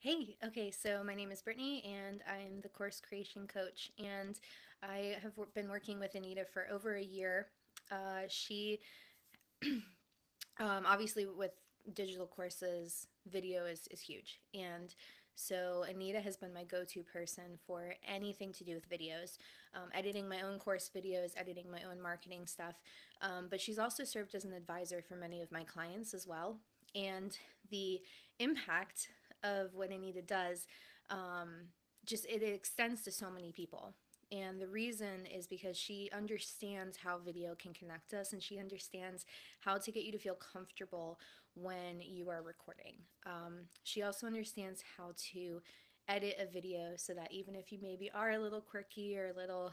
Hey, okay, so my name is Brittany and I'm the course creation coach, and I have been working with Anita for over a year. She obviously with digital courses, video is huge. And so Anita has been my go-to person for anything to do with videos, editing my own course videos, editing my own marketing stuff. But she's also served as an advisor for many of my clients as well. And the impact of what Anita does, just it extends to so many people. And the reason is because she understands how video can connect us, and she understands how to get you to feel comfortable when you are recording. She also understands how to edit a video so that even if you maybe are a little quirky or a little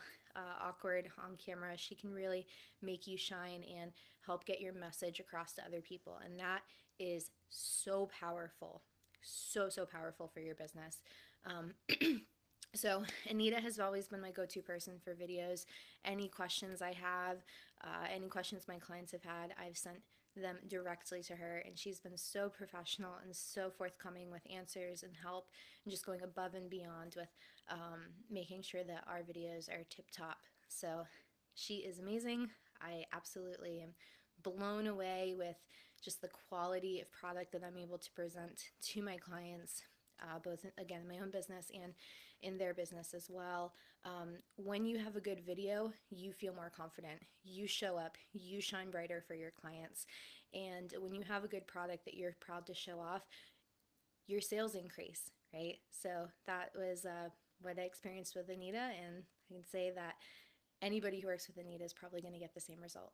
awkward on camera, she can really make you shine and help get your message across to other people. And that is so powerful, so powerful for your business. Um, So Anita has always been my go-to person for videos. Any questions I have, any questions my clients have had, I've sent them directly to her, and she's been so professional and so forthcoming with answers and help, and just going above and beyond with making sure that our videos are tip-top. So she is amazing. I absolutely am blown away with just the quality of product that I'm able to present to my clients, both again in my own business and in their business as well. When you have a good video, you feel more confident. You show up, you shine brighter for your clients. And when you have a good product that you're proud to show off, your sales increase, right? So that was what I experienced with Anita, and I can say that anybody who works with Anita is probably going to get the same result.